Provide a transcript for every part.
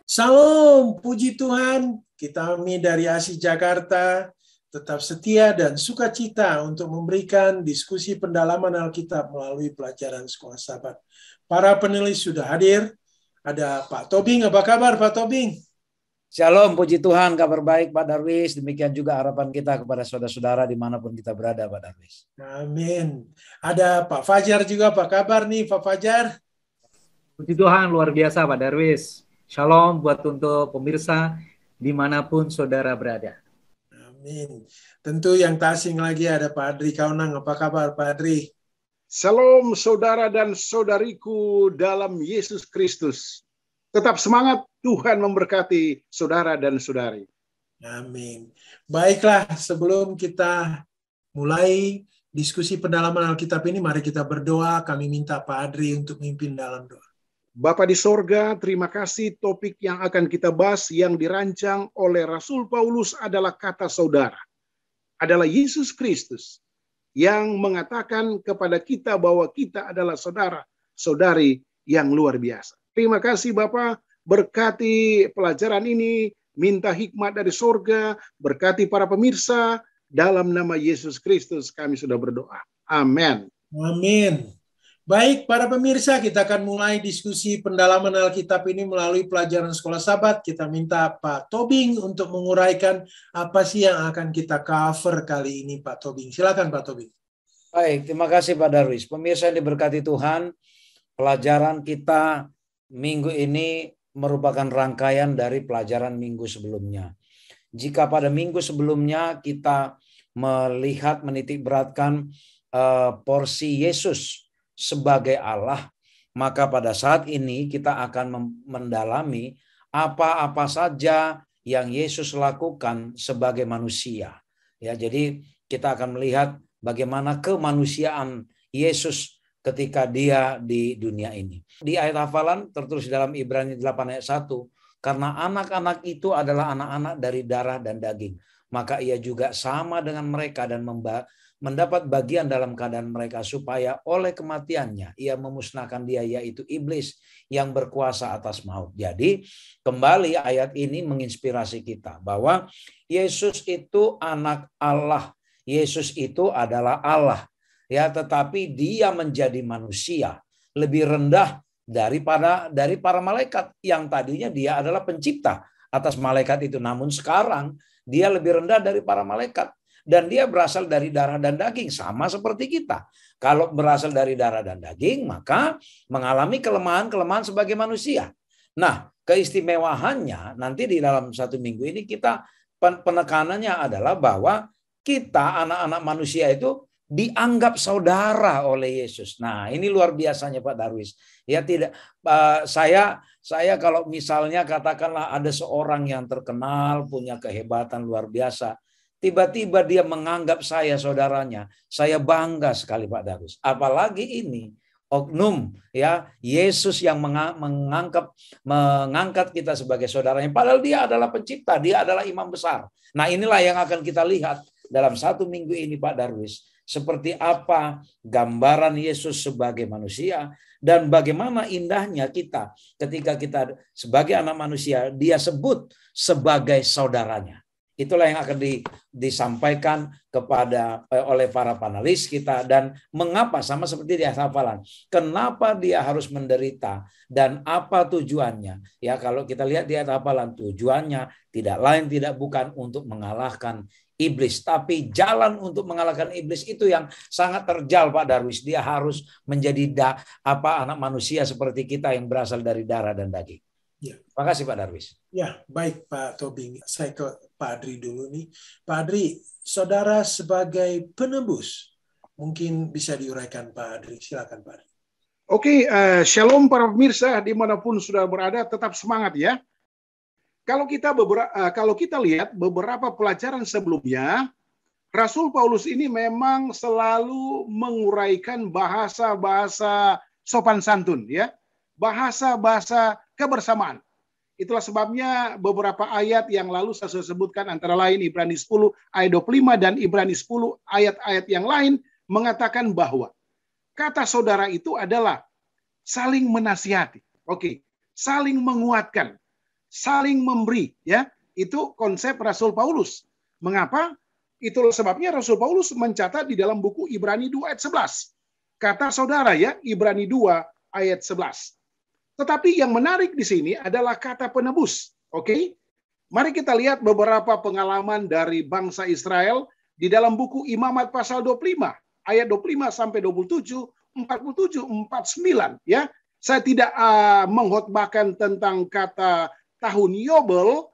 Salam, puji Tuhan, kami dari ASI Jakarta tetap setia dan sukacita untuk memberikan diskusi pendalaman Alkitab melalui pelajaran Sekolah Sabat. Para penulis sudah hadir, ada Pak Tobing, apa kabar Pak Tobing? Shalom, puji Tuhan, kabar baik Pak Darwis. Demikian juga harapan kita kepada saudara-saudara dimanapun kita berada Pak Darwis. Amin. Ada Pak Fajar juga, apa kabar nih Pak Fajar? Puji Tuhan, luar biasa Pak Darwis. Shalom buat untuk pemirsa dimanapun saudara berada. Amin. Tentu yang tak asing lagi ada Pak Adri Kaunang. Apa kabar Pak Adri? Shalom saudara dan saudariku dalam Yesus Kristus. Tetap semangat, Tuhan memberkati saudara dan saudari. Amin. Baiklah, sebelum kita mulai diskusi pendalaman Alkitab ini, mari kita berdoa. Kami minta Pak Adri untuk memimpin dalam doa. Bapa di sorga, terima kasih topik yang akan kita bahas yang dirancang oleh Rasul Paulus adalah kata saudara. Adalah Yesus Kristus yang mengatakan kepada kita bahwa kita adalah saudara-saudari yang luar biasa. Terima kasih Bapak, berkati pelajaran ini, minta hikmat dari sorga, berkati para pemirsa, dalam nama Yesus Kristus kami sudah berdoa. Amin. Amin. Baik, para pemirsa, kita akan mulai diskusi pendalaman Alkitab ini melalui pelajaran Sekolah Sabat. Kita minta Pak Tobing untuk menguraikan apa sih yang akan kita cover kali ini, Pak Tobing. Silakan Pak Tobing. Baik, terima kasih Pak Darwis. Pemirsa yang diberkati Tuhan, pelajaran kita minggu ini merupakan rangkaian dari pelajaran minggu sebelumnya. Jika pada minggu sebelumnya kita melihat menitik beratkan porsi Yesus sebagai Allah, maka pada saat ini kita akan mendalami apa-apa saja yang Yesus lakukan sebagai manusia. Ya, jadi kita akan melihat bagaimana kemanusiaan Yesus ketika dia di dunia ini. Di ayat hafalan tertulis dalam Ibrani 8 ayat 1, karena anak-anak itu adalah anak-anak dari darah dan daging, maka ia juga sama dengan mereka dan mendapat bagian dalam keadaan mereka, supaya oleh kematiannya ia memusnahkan dia, yaitu iblis yang berkuasa atas maut. Jadi kembali ayat ini menginspirasi kita bahwa Yesus itu anak Allah. Yesus itu adalah Allah. Ya, tetapi dia menjadi manusia, lebih rendah daripada para malaikat yang tadinya dia adalah pencipta atas malaikat itu. Namun sekarang dia lebih rendah dari para malaikat. Dan dia berasal dari darah dan daging, sama seperti kita. Kalau berasal dari darah dan daging, maka mengalami kelemahan-kelemahan sebagai manusia. Nah, keistimewaannya nanti di dalam satu minggu ini kita penekanannya adalah bahwa kita anak-anak manusia itu dianggap saudara oleh Yesus. Nah, ini luar biasanya Pak Darwis. Ya, tidak saya kalau misalnya katakanlah ada seorang yang terkenal punya kehebatan luar biasa, tiba-tiba dia menganggap saya saudaranya, saya bangga sekali Pak Darwis. Apalagi ini oknum, ya, Yesus yang mengangkat kita sebagai saudaranya, padahal dia adalah pencipta, dia adalah imam besar. Nah, inilah yang akan kita lihat dalam satu minggu ini Pak Darwis, seperti apa gambaran Yesus sebagai manusia dan bagaimana indahnya kita ketika kita sebagai anak manusia dia sebut sebagai saudaranya. Itulah yang akan disampaikan oleh para panelis kita, dan mengapa sama seperti di hafalan. Kenapa dia harus menderita dan apa tujuannya? Ya, kalau kita lihat di hafalan, tujuannya tidak lain tidak bukan untuk mengalahkan iblis, tapi jalan untuk mengalahkan iblis itu yang sangat terjal Pak Darwis. Dia harus menjadi anak manusia seperti kita yang berasal dari darah dan daging. Ya. Terima kasih Pak Darwis. Ya, baik Pak Tobing. Saya ke Pak Adri dulu nih. Pak Adri, saudara sebagai penebus, mungkin bisa diuraikan Pak Adri. Silakan Pak Adri. Oke, shalom para pemirsa dimanapun sudah berada, tetap semangat ya. Kalau kita lihat beberapa pelajaran sebelumnya, Rasul Paulus ini memang selalu menguraikan bahasa-bahasa sopan santun, ya, bahasa-bahasa kebersamaan. Itulah sebabnya beberapa ayat yang lalu saya sudah sebutkan, antara lain Ibrani 10 ayat 25 dan Ibrani 10 ayat-ayat yang lain mengatakan bahwa kata saudara itu adalah saling menasihati, saling menguatkan, saling memberi, ya. Itu konsep Rasul Paulus. Mengapa? Itulah sebabnya Rasul Paulus mencatat di dalam buku Ibrani 2 ayat 11. Kata saudara ya, Ibrani 2 ayat 11. Tetapi yang menarik di sini adalah kata penebus. Oke? Mari kita lihat beberapa pengalaman dari bangsa Israel di dalam buku Imamat pasal 25 ayat 25 sampai 27, 47, 49 ya. Saya tidak mengkhotbahkan tentang kata tahun Yobel,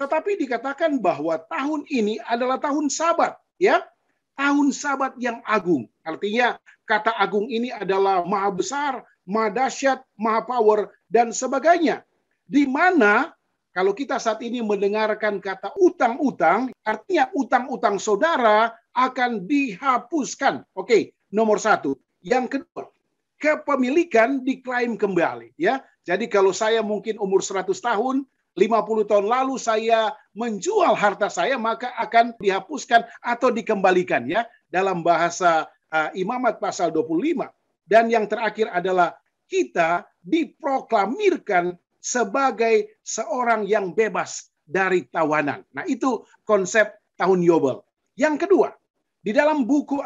tetapi dikatakan bahwa tahun ini adalah tahun Sabat ya. Tahun Sabat yang agung. Artinya kata agung ini adalah maha besar, maha dahsyat, maha power, dan sebagainya. Di mana kalau kita saat ini mendengarkan kata utang-utang, artinya utang-utang saudara akan dihapuskan. Oke, nomor satu. Yang kedua, kepemilikan diklaim kembali. Ya, jadi kalau saya mungkin umur 100 tahun, 50 tahun lalu saya menjual harta saya, maka akan dihapuskan atau dikembalikan. Ya, dalam bahasa Imamat pasal 25. Dan yang terakhir adalah kita diproklamirkan sebagai seorang yang bebas dari tawanan. Nah, itu konsep tahun Yobel. Yang kedua, di dalam buku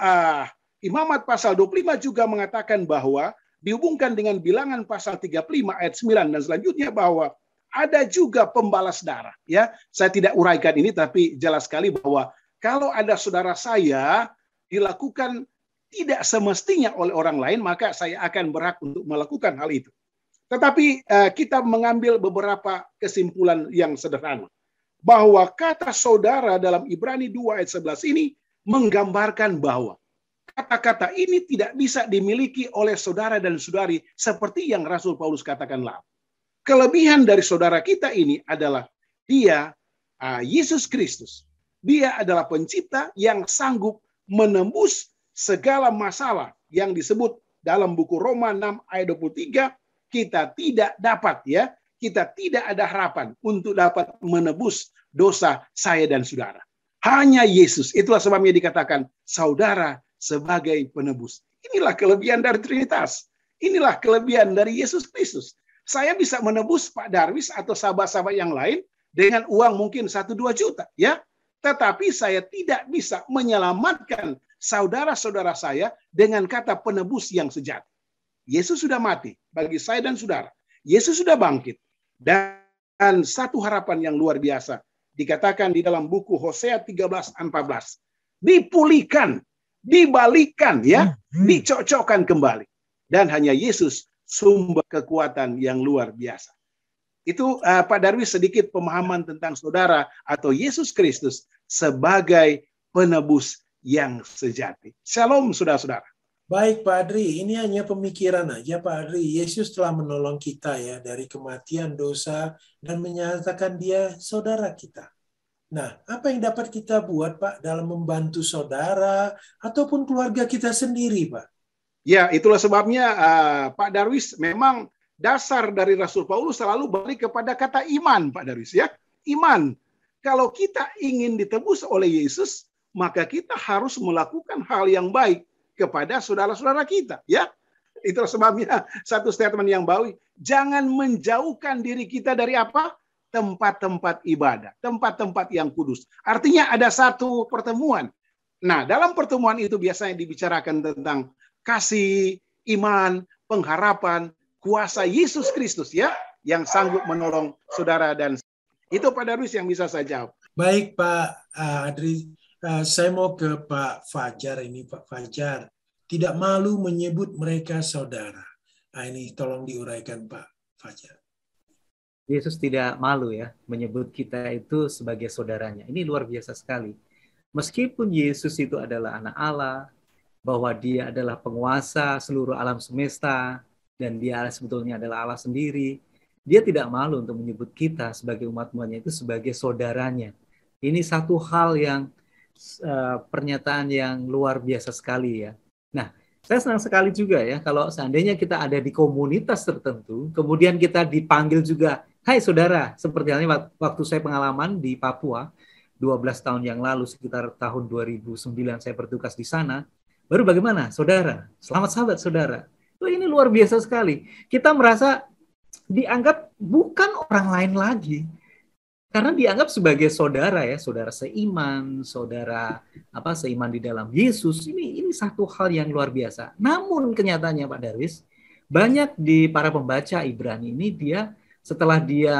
Imamat pasal 25 juga mengatakan bahwa dihubungkan dengan bilangan pasal 35 ayat 9 dan selanjutnya bahwa ada juga pembalas darah. Ya, saya tidak uraikan ini tapi jelas sekali bahwa kalau ada saudara saya dilakukan tidak semestinya oleh orang lain, maka saya akan berhak untuk melakukan hal itu. Tetapi kita mengambil beberapa kesimpulan yang sederhana. Bahwa kata saudara dalam Ibrani 2 ayat 11 ini menggambarkan bahwa kata-kata ini tidak bisa dimiliki oleh saudara dan saudari seperti yang Rasul Paulus katakan lalu. Kelebihan dari saudara kita ini adalah dia, Yesus Kristus. Dia adalah pencipta yang sanggup menembus segala masalah yang disebut dalam buku Roma 6 ayat 23. Kita tidak dapat ya, kita tidak ada harapan untuk dapat menebus dosa saya dan saudara. Hanya Yesus, itulah sebabnya dikatakan saudara sebagai penebus. Inilah kelebihan dari Trinitas. Inilah kelebihan dari Yesus Kristus. Saya bisa menebus Pak Darwis atau sahabat-sahabat yang lain dengan uang mungkin 1-2 juta ya. Tetapi saya tidak bisa menyelamatkan saudara-saudara saya dengan kata penebus yang sejati. Yesus sudah mati bagi saya dan saudara. Yesus sudah bangkit. Dan satu harapan yang luar biasa. Dikatakan di dalam buku Hosea 13:14. Dipulihkan, dibalikan, ya, dicocokkan kembali. Dan hanya Yesus sumber kekuatan yang luar biasa. Itu Pak Darwis sedikit pemahaman tentang saudara atau Yesus Kristus sebagai penebus yang sejati. Shalom saudara-saudara. Baik Pak Adri, ini hanya pemikiran aja Pak Adri. Yesus telah menolong kita ya dari kematian dosa dan menyatakan dia saudara kita. Nah, apa yang dapat kita buat Pak dalam membantu saudara ataupun keluarga kita sendiri Pak? Ya, itulah sebabnya Pak Darwis memang dasar dari Rasul Paulus selalu balik kepada kata iman Pak Darwis ya. Iman. Kalau kita ingin ditebus oleh Yesus, maka kita harus melakukan hal yang baik kepada saudara-saudara kita, ya. Itulah sebabnya satu statement yang baik, jangan menjauhkan diri kita dari apa? Tempat-tempat ibadah, tempat-tempat yang kudus. Artinya ada satu pertemuan. Nah, dalam pertemuan itu biasanya dibicarakan tentang kasih, iman, pengharapan, kuasa Yesus Kristus ya, yang sanggup menolong saudara dan itu Pak Darwis yang bisa saya jawab. Baik Pak Adri. Saya mau ke Pak Fajar ini, Pak Fajar. Tidak malu menyebut mereka saudara. Nah, ini tolong diuraikan Pak Fajar. Yesus tidak malu ya menyebut kita itu sebagai saudaranya. Ini luar biasa sekali. Meskipun Yesus itu adalah anak Allah, bahwa dia adalah penguasa seluruh alam semesta, dan dia sebetulnya adalah Allah sendiri, dia tidak malu untuk menyebut kita sebagai umat-umatnya itu sebagai saudaranya. Ini satu hal yang pernyataan yang luar biasa sekali ya. Nah, saya senang sekali juga ya kalau seandainya kita ada di komunitas tertentu, kemudian kita dipanggil juga, hai saudara, seperti halnya waktu saya pengalaman di Papua, 12 tahun yang lalu, sekitar tahun 2009 saya bertugas di sana, baru bagaimana saudara, selamat sahabat saudara. Ini luar biasa sekali. Kita merasa dianggap bukan orang lain lagi. Karena dianggap sebagai saudara ya, saudara seiman, saudara seiman di dalam Yesus. Ini satu hal yang luar biasa. Namun kenyataannya Pak Darwis, banyak di para pembaca Ibrani ini setelah dia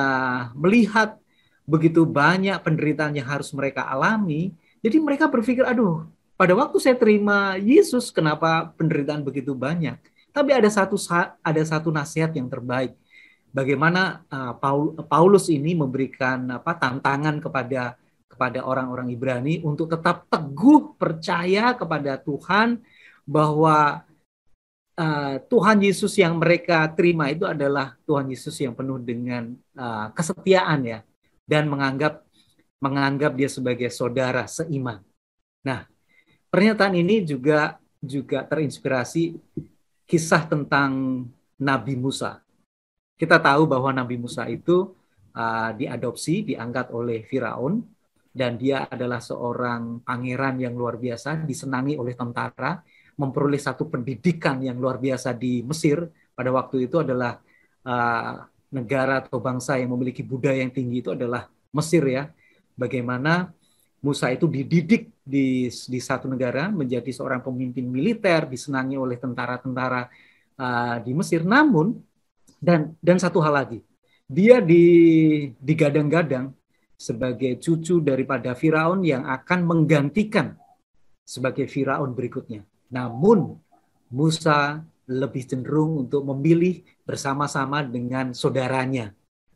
melihat begitu banyak penderitaan yang harus mereka alami, jadi mereka berpikir, aduh, pada waktu saya terima Yesus, kenapa penderitaan begitu banyak? Tapi ada satu nasihat yang terbaik. Bagaimana Paulus ini memberikan tantangan kepada orang-orang Ibrani untuk tetap teguh percaya kepada Tuhan, bahwa Tuhan Yesus yang mereka terima itu adalah Tuhan Yesus yang penuh dengan kesetiaan ya, dan menganggap dia sebagai saudara seiman. Nah, pernyataan ini juga terinspirasi kisah tentang Nabi Musa. Kita tahu bahwa Nabi Musa itu diangkat oleh Firaun, dan dia adalah seorang pangeran yang luar biasa, disenangi oleh tentara, memperoleh satu pendidikan yang luar biasa di Mesir. Pada waktu itu adalah negara atau bangsa yang memiliki budaya yang tinggi itu adalah Mesir ya. Bagaimana Musa itu dididik di satu negara menjadi seorang pemimpin militer, disenangi oleh tentara-tentara di Mesir. Namun dan satu hal lagi, dia digadang-gadang sebagai cucu daripada Firaun yang akan menggantikan sebagai Firaun berikutnya. Namun Musa lebih cenderung untuk memilih bersama-sama dengan saudaranya,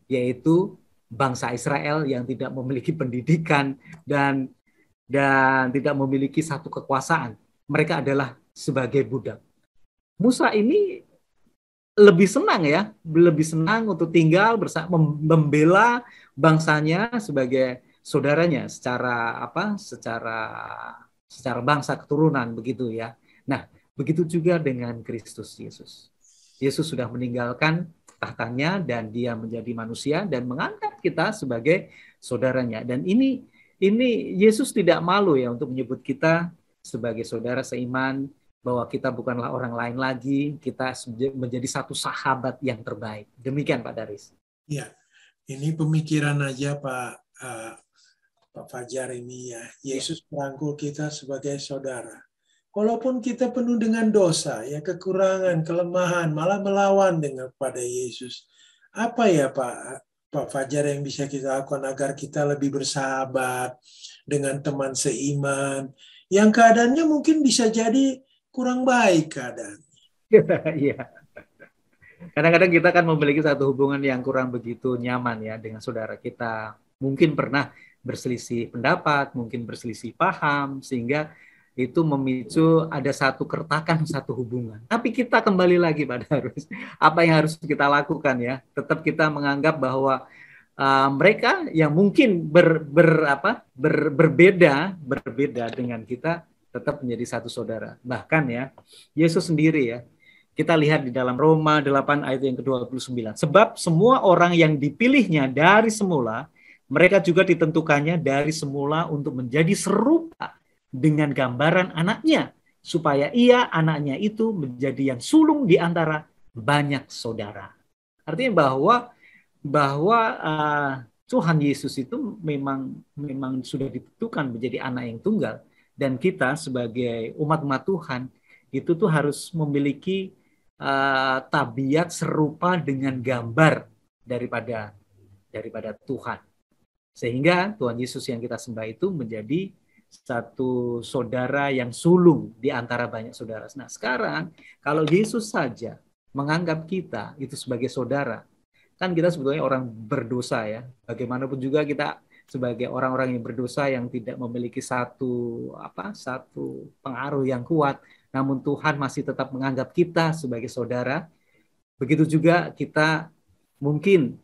yaitu bangsa Israel yang tidak memiliki pendidikan dan tidak memiliki satu kekuasaan. Mereka adalah sebagai budak. Musa ini lebih senang untuk tinggal bersama, membela bangsanya sebagai saudaranya secara bangsa keturunan begitu ya. Nah, begitu juga dengan Kristus Yesus. Yesus sudah meninggalkan tahtanya dan dia menjadi manusia dan mengangkat kita sebagai saudaranya. Dan ini Yesus tidak malu ya untuk menyebut kita sebagai saudara seiman, bahwa kita bukanlah orang lain lagi, kita menjadi satu sahabat yang terbaik. Demikian Pak Daris. Ya, ini pemikiran aja Pak Fajar ini ya. Yesus merangkul kita sebagai saudara. Walaupun kita penuh dengan dosa, ya kekurangan, kelemahan, malah melawan kepada Yesus. Apa ya Pak Fajar yang bisa kita lakukan agar kita lebih bersahabat dengan teman seiman, yang keadaannya mungkin bisa jadi kurang baik keadaan. Iya. Kadang-kadang kita kan memiliki satu hubungan yang kurang begitu nyaman ya dengan saudara kita. Mungkin pernah berselisih pendapat, mungkin berselisih paham, sehingga itu memicu ada satu keretakan satu hubungan. Tapi kita kembali lagi pada apa yang harus kita lakukan ya. Tetap kita menganggap bahwa mereka yang mungkin berbeda dengan kita tetap menjadi satu saudara. Bahkan ya, Yesus sendiri ya, kita lihat di dalam Roma 8 ayat yang ke-29. Sebab semua orang yang dipilihnya dari semula, mereka juga ditentukannya dari semula untuk menjadi serupa dengan gambaran anaknya, supaya anaknya itu menjadi yang sulung di antara banyak saudara. Artinya bahwa Tuhan Yesus itu memang sudah ditentukan menjadi anak yang tunggal. Dan kita sebagai umat-umat Tuhan itu tuh harus memiliki tabiat serupa dengan gambar daripada Tuhan. Sehingga Tuhan Yesus yang kita sembah itu menjadi satu saudara yang sulung di antara banyak saudara. Nah sekarang kalau Yesus saja menganggap kita itu sebagai saudara, kan kita sebetulnya orang berdosa ya. Bagaimanapun juga kita sebagai orang-orang yang berdosa yang tidak memiliki satu pengaruh yang kuat, namun Tuhan masih tetap menganggap kita sebagai saudara. Begitu juga kita mungkin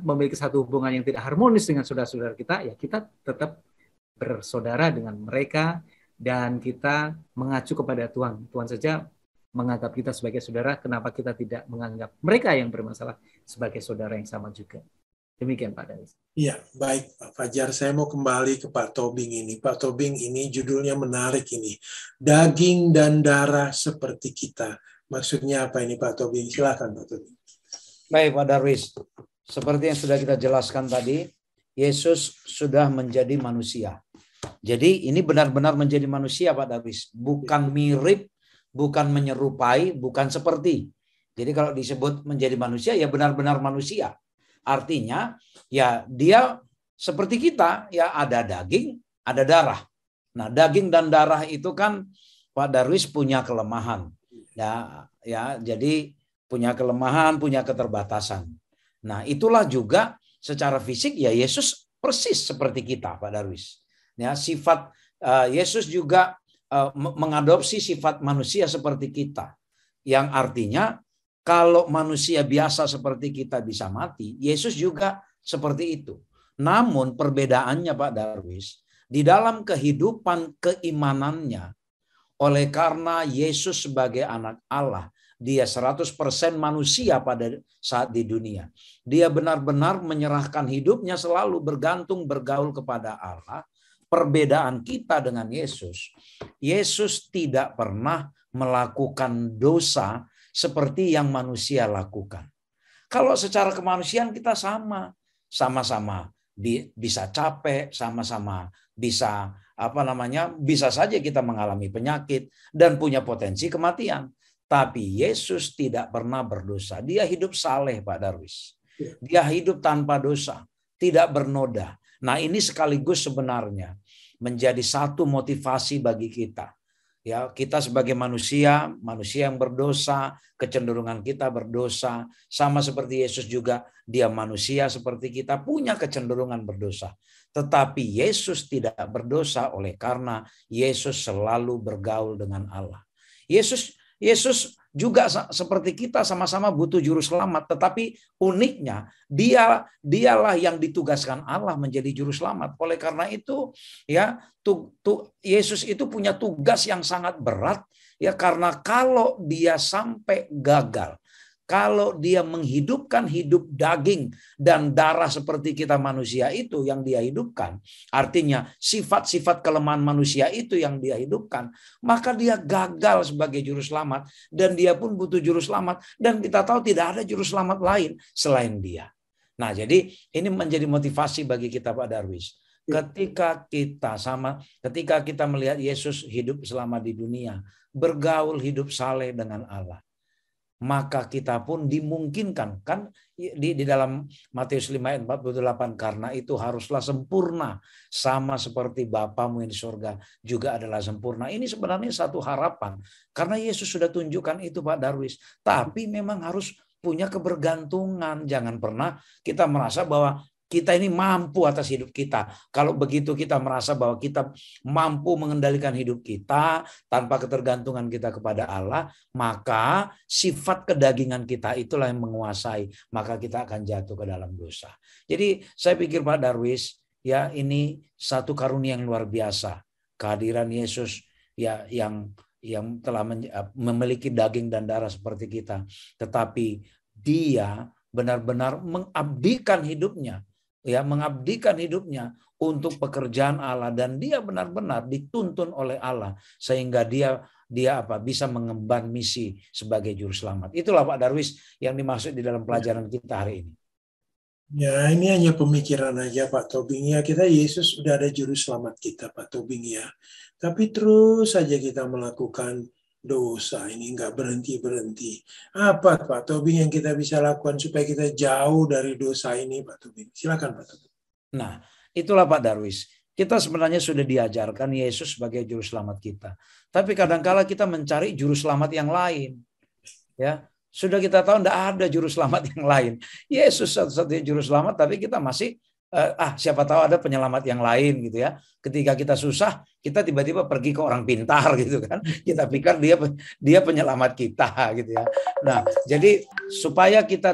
memiliki satu hubungan yang tidak harmonis dengan saudara-saudara kita, ya kita tetap bersaudara dengan mereka dan kita mengacu kepada Tuhan. Tuhan saja menganggap kita sebagai saudara, kenapa kita tidak menganggap mereka yang bermasalah sebagai saudara yang sama juga? Demikian Pak Daris. Iya, baik Pak Fajar. Saya mau kembali ke Pak Tobing ini. Pak Tobing ini judulnya menarik ini. Daging dan darah seperti kita. Maksudnya apa ini Pak Tobing? Silakan Pak Tobing. Baik Pak Darwis, seperti yang sudah kita jelaskan tadi, Yesus sudah menjadi manusia. Jadi ini benar-benar menjadi manusia Pak Darwis, bukan mirip, bukan menyerupai, bukan seperti. Jadi kalau disebut menjadi manusia ya benar-benar manusia. Artinya ya dia seperti kita, ya ada daging, ada darah. Nah, daging dan darah itu kan Pak Darwis punya kelemahan. Ya, jadi punya kelemahan, punya keterbatasan. Nah, itulah juga secara fisik ya Yesus persis seperti kita, Pak Darwis. Ya, sifat Yesus juga mengadopsi sifat manusia seperti kita. Yang artinya kalau manusia biasa seperti kita bisa mati, Yesus juga seperti itu. Namun perbedaannya Pak Darwis, di dalam kehidupan keimanannya, oleh karena Yesus sebagai anak Allah, dia 100% manusia pada saat di dunia. Dia benar-benar menyerahkan hidupnya selalu bergantung, bergaul kepada Allah. Perbedaan kita dengan Yesus, Yesus tidak pernah melakukan dosa seperti yang manusia lakukan. Kalau secara kemanusiaan kita sama-sama bisa capek, sama-sama bisa bisa saja kita mengalami penyakit dan punya potensi kematian. Tapi Yesus tidak pernah berdosa. Dia hidup saleh, Pak Darwis. Dia hidup tanpa dosa, tidak bernoda. Nah, ini sekaligus sebenarnya menjadi satu motivasi bagi kita. Ya, kita sebagai manusia yang berdosa, kecenderungan kita berdosa, sama seperti Yesus juga, dia manusia seperti kita, punya kecenderungan berdosa. Tetapi Yesus tidak berdosa oleh karena Yesus selalu bergaul dengan Allah. Yesus juga seperti kita sama-sama butuh juru selamat, tetapi uniknya dialah yang ditugaskan Allah menjadi juru selamat. Oleh karena itu ya Yesus itu punya tugas yang sangat berat ya, karena kalau dia sampai gagal, kalau dia menghidupkan hidup daging dan darah seperti kita manusia itu yang dia hidupkan, artinya sifat-sifat kelemahan manusia itu yang dia hidupkan, maka dia gagal sebagai juru selamat dan dia pun butuh juru selamat, dan kita tahu tidak ada juru selamat lain selain dia. Nah, jadi ini menjadi motivasi bagi kita Pak Darwis. Ketika kita melihat Yesus hidup selama di dunia, bergaul hidup saleh dengan Allah, maka kita pun dimungkinkan kan di dalam Matius 5 ayat 48, karena itu haruslah sempurna sama seperti Bapamu yang di surga juga adalah sempurna. Ini sebenarnya satu harapan karena Yesus sudah tunjukkan itu Pak Darwis. Tapi memang harus punya kebergantungan. Jangan pernah kita merasa bahwa kita ini mampu atas hidup kita. Kalau begitu kita merasa bahwa kita mampu mengendalikan hidup kita tanpa ketergantungan kita kepada Allah, maka sifat kedagingan kita itulah yang menguasai, maka kita akan jatuh ke dalam dosa. Jadi saya pikir Pak Darwis, ya ini satu karunia yang luar biasa, kehadiran Yesus ya yang telah memiliki daging dan darah seperti kita, tetapi dia benar-benar mengabdikan hidupnya untuk pekerjaan Allah, dan dia benar-benar dituntun oleh Allah sehingga dia bisa mengemban misi sebagai juru selamat. Itulah Pak Darwis yang dimaksud di dalam pelajaran kita hari ini. Ya, ini hanya pemikiran aja Pak Tobing ya. Kita Yesus sudah ada juru selamat kita Pak Tobing ya. Tapi terus saja kita melakukan dosa, ini nggak berhenti-berhenti. Apa Pak Tobing yang kita bisa lakukan supaya kita jauh dari dosa ini Pak Tobing? Silakan Pak Tobing. Nah, itulah Pak Darwis. Kita sebenarnya sudah diajarkan Yesus sebagai juru selamat kita. Tapi kadang-kala kita mencari juru selamat yang lain. Ya, sudah kita tahu tidak ada juru selamat yang lain. Yesus satu-satunya juru selamat, tapi kita masih siapa tahu ada penyelamat yang lain gitu ya. Ketika kita susah, kita tiba-tiba pergi ke orang pintar gitu kan. Kita pikir dia penyelamat kita gitu ya. Nah, jadi supaya kita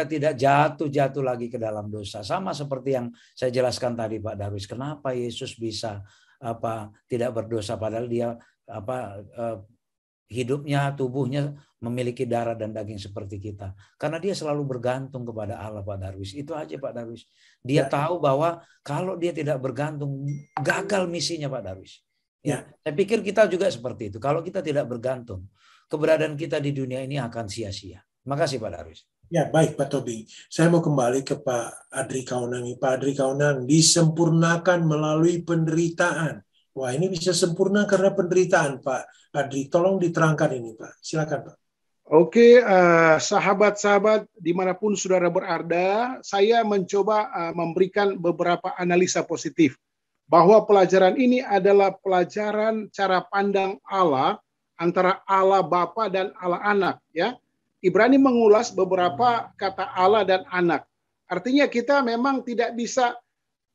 tidak jatuh lagi ke dalam dosa. Sama seperti yang saya jelaskan tadi Pak Darwis, kenapa Yesus bisa tidak berdosa padahal dia hidupnya, tubuhnya memiliki darah dan daging seperti kita. Karena dia selalu bergantung kepada Allah Pak Darwis. Itu aja Pak Darwis. Dia tahu bahwa kalau dia tidak bergantung, gagal misinya Pak Darwis. Ya, saya pikir kita juga seperti itu. Kalau kita tidak bergantung, keberadaan kita di dunia ini akan sia-sia. Makasih Pak Darwis. Ya, baik Pak Tobing. Saya mau kembali ke Pak Adri Kaunang. Pak Adri Kaunang, disempurnakan melalui penderitaan. Wah, ini bisa sempurna karena penderitaan, Pak Adri. Tolong diterangkan ini, Pak. Silakan, Pak. Oke, sahabat-sahabat dimanapun saudara berada, saya mencoba memberikan beberapa analisa positif bahwa pelajaran ini adalah pelajaran cara pandang Allah antara Allah Bapa dan Allah Anak, ya. Ibrani mengulas beberapa kata Allah dan anak. Artinya kita memang tidak bisa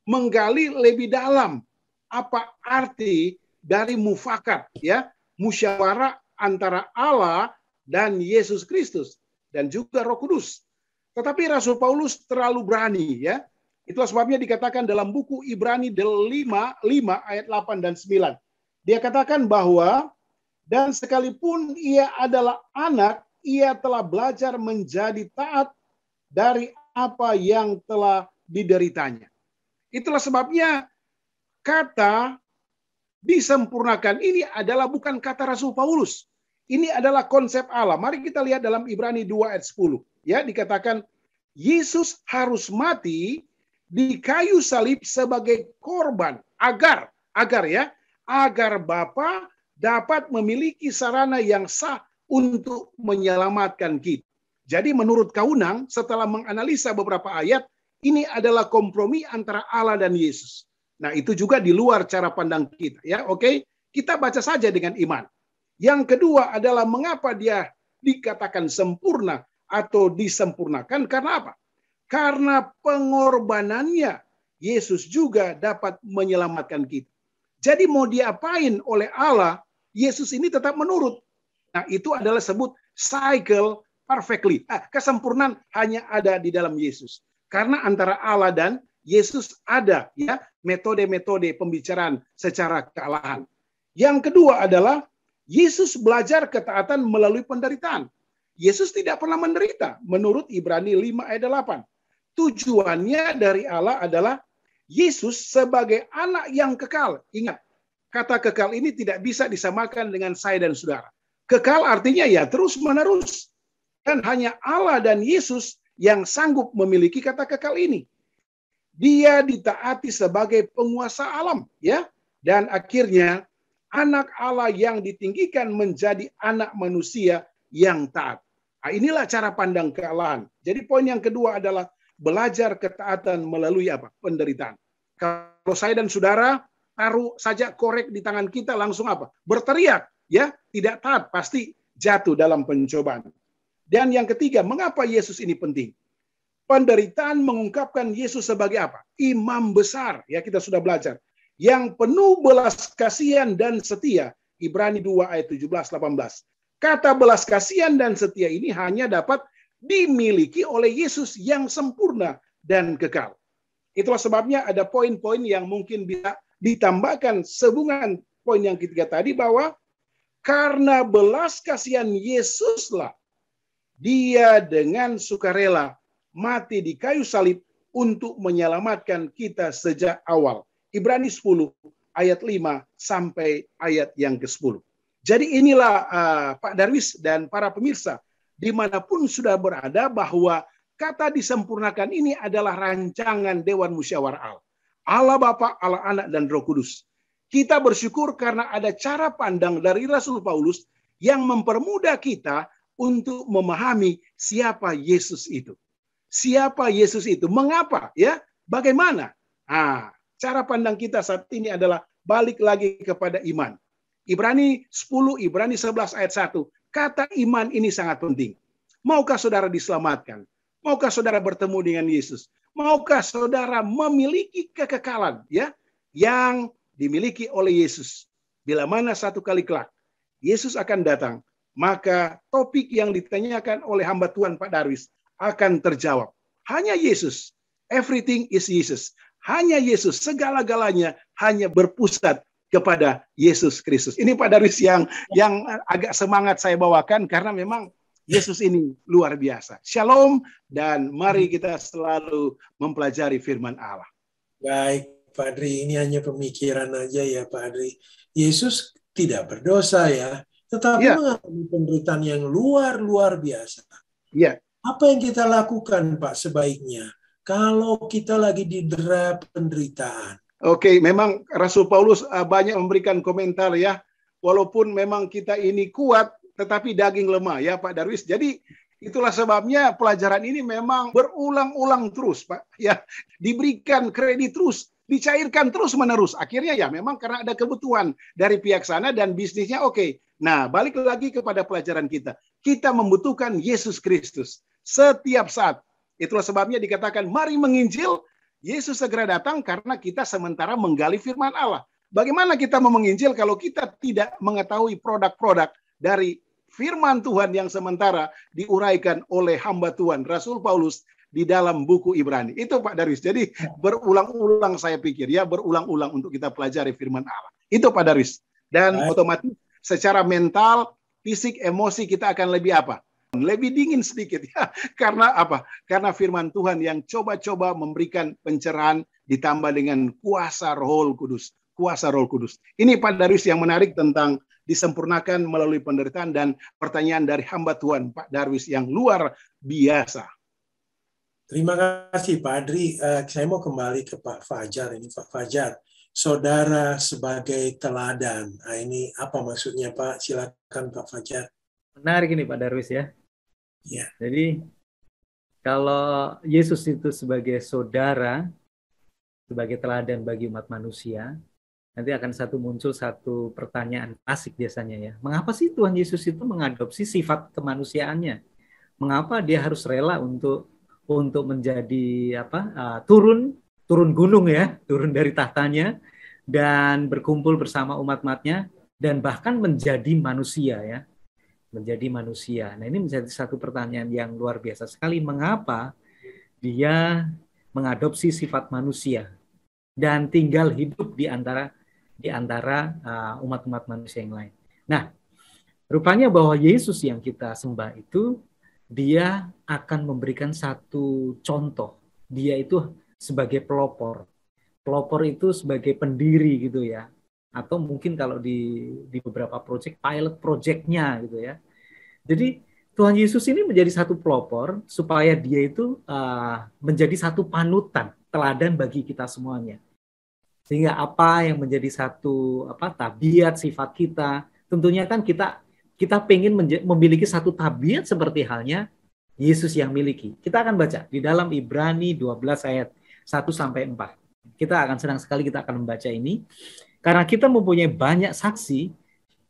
menggali lebih dalam apa arti dari mufakat, ya, musyawarah antara Allah dan Yesus Kristus dan juga Roh Kudus. Tetapi Rasul Paulus terlalu berani, ya. Itulah sebabnya dikatakan dalam buku Ibrani 5 ayat 8 dan 9. Dia katakan bahwa dan sekalipun ia adalah anak, ia telah belajar menjadi taat dari apa yang telah dideritanya. Itulah sebabnya kata disempurnakan ini adalah bukan kata Rasul Paulus. Ini adalah konsep Allah. Mari kita lihat dalam Ibrani 2 ayat 10. Ya, dikatakan Yesus harus mati di kayu salib sebagai korban agar Bapa dapat memiliki sarana yang sah untuk menyelamatkan kita. Jadi menurut Kaunang, setelah menganalisa beberapa ayat, ini adalah kompromi antara Allah dan Yesus. Nah, itu juga di luar cara pandang kita, ya. Oke, kita baca saja dengan iman. Yang kedua adalah mengapa dia dikatakan sempurna atau disempurnakan, karena apa? Karena pengorbanannya Yesus juga dapat menyelamatkan kita. Jadi mau diapain oleh Allah, Yesus ini tetap menurut. Nah, itu adalah sebut cycle perfectly. Kesempurnaan hanya ada di dalam Yesus. Karena antara Allah dan Yesus ada, ya, metode-metode pembicaraan secara kealahan. Yang kedua adalah Yesus belajar ketaatan melalui penderitaan. Yesus tidak pernah menderita menurut Ibrani 5 ayat 8. Tujuannya dari Allah adalah Yesus sebagai anak yang kekal. Ingat, kata kekal ini tidak bisa disamakan dengan saya dan saudara. Kekal artinya ya terus-menerus. Dan hanya Allah dan Yesus yang sanggup memiliki kata kekal ini. Dia ditaati sebagai penguasa alam, ya. Dan akhirnya anak Allah yang ditinggikan menjadi anak manusia yang taat. Nah, inilah cara pandang kealahan. Jadi poin yang kedua adalah belajar ketaatan melalui apa? Penderitaan. Kalau saya dan saudara taruh saja korek di tangan kita langsung apa? Berteriak, ya, tidak taat, pasti jatuh dalam pencobaan. Dan yang ketiga, mengapa Yesus ini penting? Penderitaan mengungkapkan Yesus sebagai apa? Imam besar, ya, kita sudah belajar. Yang penuh belas kasihan dan setia. Ibrani 2 ayat 17-18. Kata belas kasihan dan setia ini hanya dapat dimiliki oleh Yesus yang sempurna dan kekal. Itulah sebabnya ada poin-poin yang mungkin bisa ditambahkan sehubungan poin yang ketiga tadi, bahwa karena belas kasihan Yesuslah dia dengan sukarela mati di kayu salib untuk menyelamatkan kita sejak awal. Ibrani 10 ayat 5 sampai ayat yang ke-10. Jadi inilah Pak Darwis dan para pemirsa dimanapun sudah berada, bahwa kata disempurnakan ini adalah rancangan Dewan Musyawarah Allah. Allah Bapa, Allah Anak, dan Roh Kudus. Kita bersyukur karena ada cara pandang dari Rasul Paulus yang mempermudah kita untuk memahami siapa Yesus itu. Siapa Yesus itu? Mengapa? Ya, bagaimana? Cara pandang kita saat ini adalah balik lagi kepada iman. Ibrani 10, Ibrani 11 ayat 1. Kata iman ini sangat penting. Maukah saudara diselamatkan? Maukah saudara bertemu dengan Yesus? Maukah saudara memiliki kekekalan, ya, yang dimiliki oleh Yesus? Bila mana satu kali kelak Yesus akan datang, maka topik yang ditanyakan oleh hamba Tuhan Pak Darwis akan terjawab. Hanya Yesus. Everything is Jesus. Hanya Yesus. Segala-galanya hanya berpusat kepada Yesus Kristus. Ini Pak Darwis yang agak semangat saya bawakan, karena memang Yesus ini luar biasa. Shalom, dan mari kita selalu mempelajari firman Allah. Baik, Pak Adri, ini hanya pemikiran aja ya Pak Adri. Yesus tidak berdosa ya, tetapi mengalami penderitaan yang luar biasa. Ya. Apa yang kita lakukan, Pak, sebaiknya kalau kita lagi didera penderitaan? Oke, memang Rasul Paulus banyak memberikan komentar ya. Walaupun memang kita ini kuat, tetapi daging lemah ya Pak Darwis. Jadi itulah sebabnya pelajaran ini memang berulang-ulang terus Pak. Ya, diberikan kredit terus, dicairkan terus-menerus. Akhirnya ya memang karena ada kebutuhan dari pihak sana dan bisnisnya oke. Nah, balik lagi kepada pelajaran kita. Kita membutuhkan Yesus Kristus setiap saat. Itulah sebabnya dikatakan mari menginjil. Yesus segera datang karena kita sementara menggali firman Allah. Bagaimana kita mau menginjil kalau kita tidak mengetahui produk-produk dari firman Tuhan yang sementara diuraikan oleh hamba Tuhan Rasul Paulus di dalam buku Ibrani. Itu Pak Darwis. Jadi berulang-ulang saya pikir ya, berulang-ulang untuk kita pelajari firman Allah. Itu Pak Darwis. Dan otomatis secara mental, fisik, emosi kita akan lebih apa? Lebih dingin sedikit ya. Karena apa? Karena firman Tuhan yang coba-coba memberikan pencerahan ditambah dengan kuasa Roh Kudus. Kuasa Roh Kudus. Ini Pak Darwis yang menarik tentang disempurnakan melalui penderitaan dan pertanyaan dari hamba Tuhan Pak Darwis yang luar biasa. Terima kasih Pak Adri. Saya mau kembali ke Pak Fajar. Ini Pak Fajar, saudara sebagai teladan. Nah, ini apa maksudnya Pak? Silakan Pak Fajar. Menarik ini Pak Darwis ya. Ya. Jadi kalau Yesus itu sebagai saudara, sebagai teladan bagi umat manusia, nanti akan muncul satu pertanyaan klasik biasanya ya. Mengapa sih Tuhan Yesus itu mengadopsi sifat kemanusiaannya? Mengapa dia harus rela untuk menjadi turun gunung ya, turun dari tahtanya dan berkumpul bersama umat-umatnya dan bahkan menjadi manusia ya. Menjadi manusia. Nah, ini menjadi satu pertanyaan yang luar biasa sekali. Mengapa dia mengadopsi sifat manusia dan tinggal hidup di antara umat-umat manusia yang lain. Nah, rupanya bahwa Yesus yang kita sembah itu, dia akan memberikan satu contoh. Dia itu sebagai pelopor. Pelopor itu sebagai pendiri gitu ya. Atau mungkin kalau di beberapa pilot project-nya gitu ya. Jadi Tuhan Yesus ini menjadi satu pelopor supaya dia itu menjadi satu panutan, teladan bagi kita semuanya. Sehingga apa yang menjadi satu tabiat sifat kita, tentunya kan kita pengen memiliki satu tabiat seperti halnya Yesus yang miliki. Kita akan baca di dalam Ibrani 12 ayat 1 sampai 4. Kita akan senang sekali kita akan membaca ini karena kita mempunyai banyak saksi.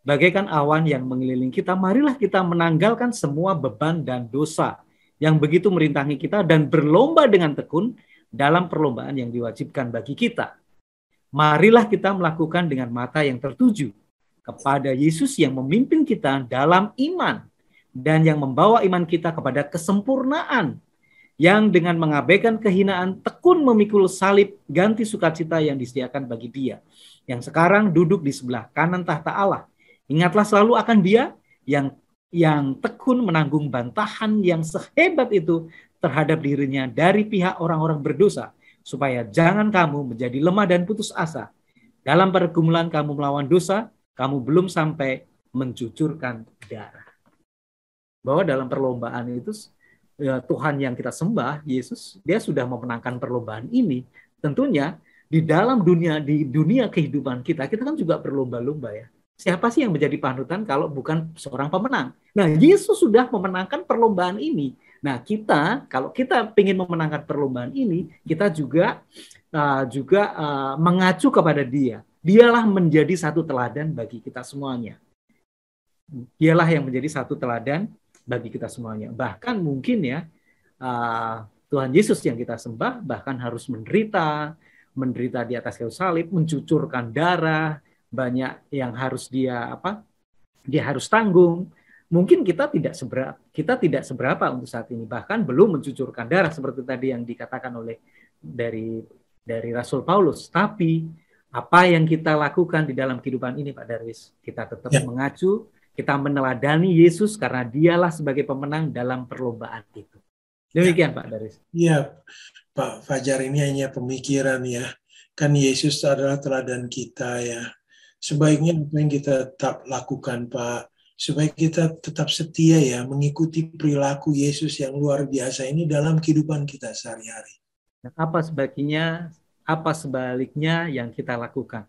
Bagaikan awan yang mengelilingi kita, marilah kita menanggalkan semua beban dan dosa yang begitu merintangi kita dan berlomba dengan tekun dalam perlombaan yang diwajibkan bagi kita. Marilah kita melakukan dengan mata yang tertuju kepada Yesus yang memimpin kita dalam iman dan yang membawa iman kita kepada kesempurnaan, yang dengan mengabaikan kehinaan tekun memikul salib ganti sukacita yang disediakan bagi Dia, yang sekarang duduk di sebelah kanan tahta Allah. Ingatlah selalu akan Dia yang tekun menanggung bantahan yang sehebat itu terhadap dirinya dari pihak orang-orang berdosa, supaya jangan kamu menjadi lemah dan putus asa. Dalam pergumulan kamu melawan dosa, kamu belum sampai mencucurkan darah. Bahwa dalam perlombaan itu, Tuhan yang kita sembah, Yesus, dia sudah memenangkan perlombaan ini. Tentunya di dalam di dunia kehidupan kita kan juga berlomba-lomba ya. Siapa sih yang menjadi panutan kalau bukan seorang pemenang? Nah, Yesus sudah memenangkan perlombaan ini. Nah, kalau kita ingin memenangkan perlombaan ini, kita juga mengacu kepada Dia. Dialah menjadi satu teladan bagi kita semuanya. Dialah yang menjadi satu teladan bagi kita semuanya. Bahkan mungkin ya, Tuhan Yesus yang kita sembah bahkan harus menderita di atas kayu salib, mencucurkan darah, banyak yang harus dia harus tanggung. Mungkin kita tidak seberapa untuk saat ini, bahkan belum mencucurkan darah seperti tadi yang dikatakan oleh dari Rasul Paulus. Tapi apa yang kita lakukan di dalam kehidupan ini, Pak Darwis, kita tetap mengacu, kita meneladani Yesus karena Dialah sebagai pemenang dalam perlombaan itu. Demikian Pak Darwis. Iya, Pak Fajar, ini hanya pemikiran ya. Kan Yesus adalah teladan kita ya. Sebaiknya apa yang kita tetap lakukan, Pak, supaya kita tetap setia ya mengikuti perilaku Yesus yang luar biasa ini dalam kehidupan kita sehari-hari. Apa sebaliknya yang kita lakukan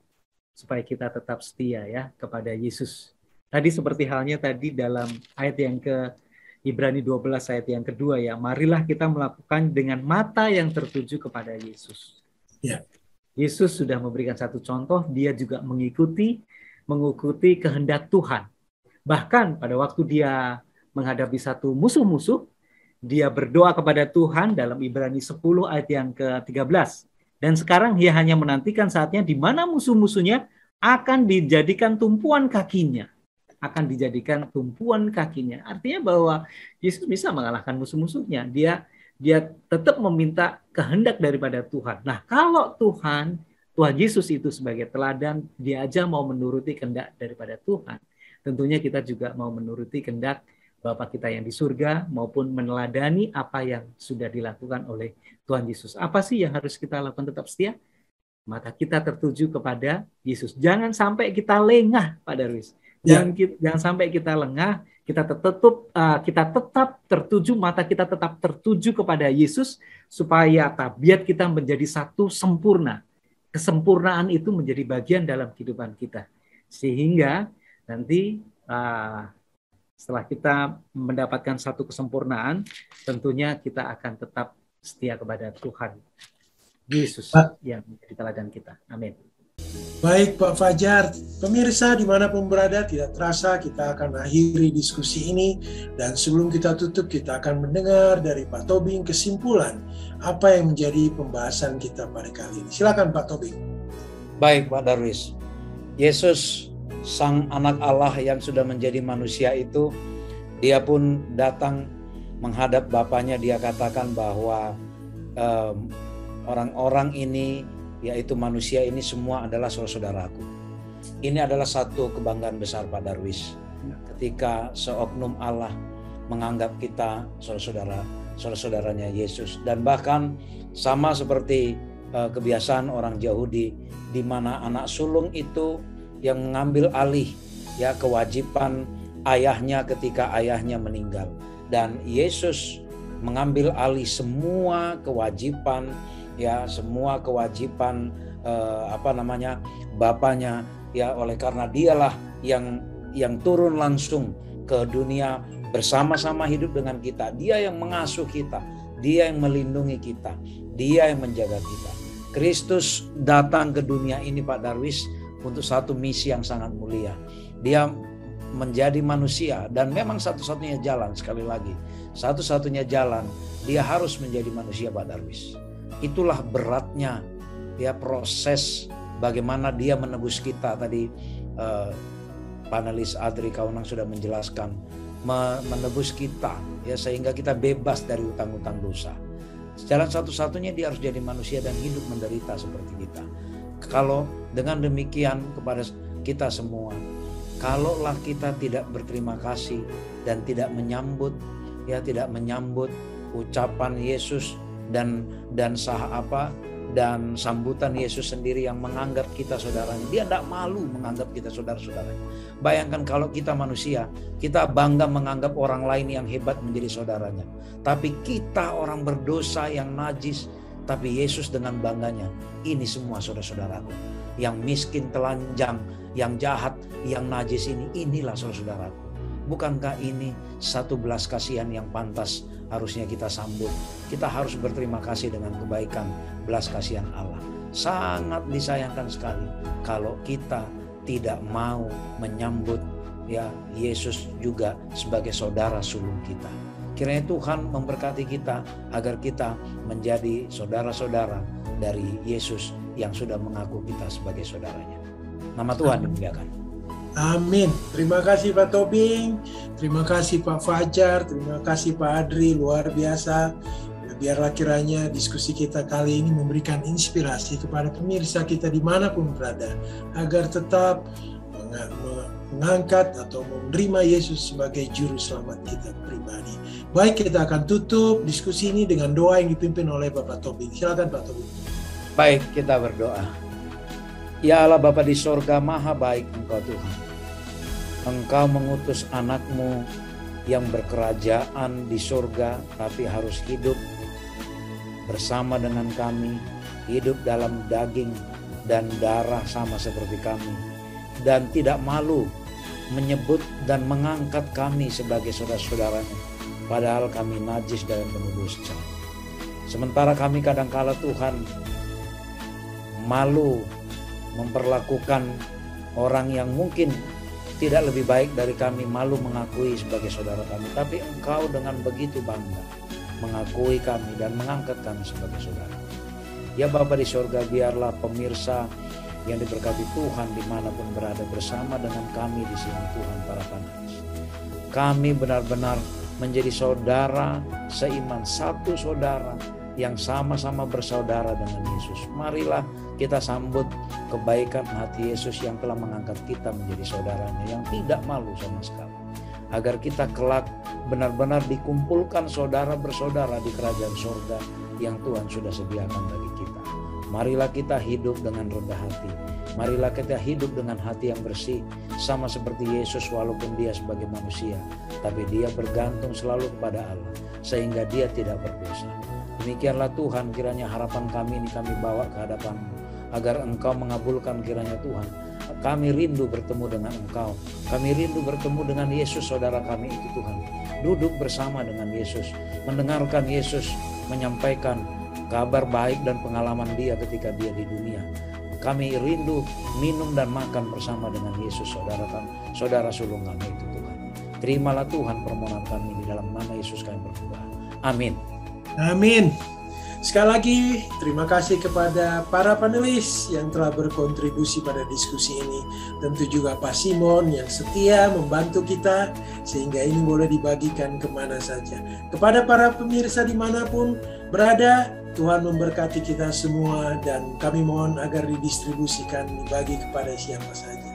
supaya kita tetap setia ya kepada Yesus. Tadi seperti halnya tadi dalam ayat yang ke Ibrani 12 ayat yang kedua ya, marilah kita melakukan dengan mata yang tertuju kepada Yesus. Ya. Yesus sudah memberikan satu contoh, dia juga mengikuti kehendak Tuhan. Bahkan pada waktu dia menghadapi satu musuh-musuh, dia berdoa kepada Tuhan dalam Ibrani 10 ayat yang ke-13. Dan sekarang dia hanya menantikan saatnya di mana musuh-musuhnya akan dijadikan tumpuan kakinya. Artinya bahwa Yesus bisa mengalahkan musuh-musuhnya. Dia tetap meminta kehendak daripada Tuhan. Nah, kalau Tuhan Yesus itu sebagai teladan, dia aja mau menuruti kehendak daripada Tuhan. Tentunya kita juga mau menuruti kehendak Bapa kita yang di surga maupun meneladani apa yang sudah dilakukan oleh Tuhan Yesus. Apa sih yang harus kita lakukan tetap setia? Mata kita tertuju kepada Yesus. Jangan sampai kita lengah, Pak Darwis. Jangan sampai kita lengah, kita tetap tertuju, mata kita tetap tertuju kepada Yesus supaya tabiat kita menjadi satu sempurna. Kesempurnaan itu menjadi bagian dalam kehidupan kita. Sehingga nanti setelah kita mendapatkan satu kesempurnaan, tentunya kita akan tetap setia kepada Tuhan Yesus yang menjadi teladan kita. Amin. Baik Pak Fajar, pemirsa dimanapun berada, tidak terasa kita akan akhiri diskusi ini. Dan sebelum kita tutup, kita akan mendengar dari Pak Tobing kesimpulan apa yang menjadi pembahasan kita pada kali ini. Silakan Pak Tobing. Baik Pak Darwis, Yesus Sang Anak Allah yang sudah menjadi manusia itu, dia pun datang menghadap Bapaknya. Dia katakan bahwa orang-orang ini, yaitu manusia ini semua adalah saudara-saudaraku. Ini adalah satu kebanggaan besar Pak Darwis, ketika seoknum Allah menganggap kita saudara-saudaranya Yesus. Dan bahkan sama seperti kebiasaan orang Yahudi, di mana anak sulung itu yang mengambil alih ya kewajiban ayahnya ketika ayahnya meninggal, dan Yesus mengambil alih semua kewajiban Bapaknya ya, oleh karena dialah yang turun langsung ke dunia bersama-sama hidup dengan kita. Dia yang mengasuh kita, dia yang melindungi kita, dia yang menjaga kita. Kristus datang ke dunia ini Pak Darwis untuk satu misi yang sangat mulia. Dia menjadi manusia, dan memang satu-satunya jalan, sekali lagi, satu-satunya jalan, dia harus menjadi manusia Pak Darwis. Itulah beratnya ya proses bagaimana dia menebus kita. Tadi panelis Adri Kaunang sudah menjelaskan, menebus kita ya sehingga kita bebas dari utang-utang dosa. Jalan satu-satunya dia harus jadi manusia dan hidup menderita seperti kita. Kalau dengan demikian kepada kita semua, kalaulah kita tidak berterima kasih dan tidak menyambut ucapan Yesus dan sambutan Yesus sendiri yang menganggap kita saudaranya. Dia tidak malu menganggap kita saudara-saudaranya. Bayangkan kalau kita manusia, kita bangga menganggap orang lain yang hebat menjadi saudaranya. Tapi kita orang berdosa yang najis, tapi Yesus dengan bangganya, ini semua saudara-saudaraku. Yang miskin, telanjang, yang jahat, yang najis inilah saudara-saudaraku. Bukankah ini satu belas kasihan yang pantas harusnya kita sambut? Kita harus berterima kasih dengan kebaikan belas kasihan Allah. Sangat disayangkan sekali kalau kita tidak mau menyambut ya Yesus juga sebagai saudara sulung kita. Kiranya Tuhan memberkati kita agar kita menjadi saudara-saudara dari Yesus yang sudah mengaku kita sebagai saudaranya. Nama Tuhan dimuliakan. Amin. Terima kasih Pak Tobing, terima kasih Pak Fajar, terima kasih Pak Adri, luar biasa. Biarlah kiranya diskusi kita kali ini memberikan inspirasi kepada pemirsa kita dimanapun berada, agar tetap mengangkat atau menerima Yesus sebagai juru selamat kita pribadi. Baik, kita akan tutup diskusi ini dengan doa yang dipimpin oleh Bapak Tobing. Silakan Pak Tobing. Baik, kita berdoa. Ya Allah Bapa di sorga, maha baik Engkau Tuhan. Engkau mengutus anakmu yang berkerajaan di surga, tapi harus hidup bersama dengan kami, hidup dalam daging dan darah sama seperti kami, dan tidak malu menyebut dan mengangkat kami sebagai saudara-saudaranya, padahal kami najis dan penuh dosa. Sementara kami kadangkala Tuhan malu memperlakukan orang yang mungkin tidak lebih baik dari kami, malu mengakui sebagai saudara kami, tapi Engkau dengan begitu bangga mengakui kami dan mengangkat kami sebagai saudara. Ya Bapa di sorga, biarlah pemirsa yang diberkati Tuhan dimanapun berada bersama dengan kami di sini, Tuhan, para panelis. Kami benar-benar menjadi saudara seiman, satu saudara yang sama-sama bersaudara dengan Yesus. Marilah kita sambut kebaikan hati Yesus yang telah mengangkat kita menjadi saudaranya, yang tidak malu sama sekali. Agar kita kelak benar-benar dikumpulkan saudara bersaudara di kerajaan surga yang Tuhan sudah sediakan bagi kita. Marilah kita hidup dengan rendah hati. Marilah kita hidup dengan hati yang bersih, sama seperti Yesus walaupun dia sebagai manusia, tapi dia bergantung selalu kepada Allah, sehingga dia tidak berdosa. Demikianlah Tuhan, kiranya harapan kami ini kami bawa ke hadapan-Mu, agar Engkau mengabulkan kiranya Tuhan. Kami rindu bertemu dengan Engkau. Kami rindu bertemu dengan Yesus, saudara kami itu Tuhan. Duduk bersama dengan Yesus, mendengarkan Yesus menyampaikan kabar baik dan pengalaman dia ketika dia di dunia. Kami rindu minum dan makan bersama dengan Yesus, saudara kami, saudara sulung kami itu Tuhan. Terimalah Tuhan permohonan kami di dalam nama Yesus kami berdoa. Amin. Amin. Sekali lagi, terima kasih kepada para panelis yang telah berkontribusi pada diskusi ini. Tentu juga Pak Simon yang setia membantu kita, sehingga ini boleh dibagikan kemana saja. Kepada para pemirsa dimanapun berada, Tuhan memberkati kita semua, dan kami mohon agar didistribusikan, dibagi kepada siapa saja.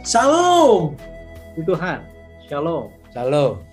Salam! Tuhan, Shalom. Shalom.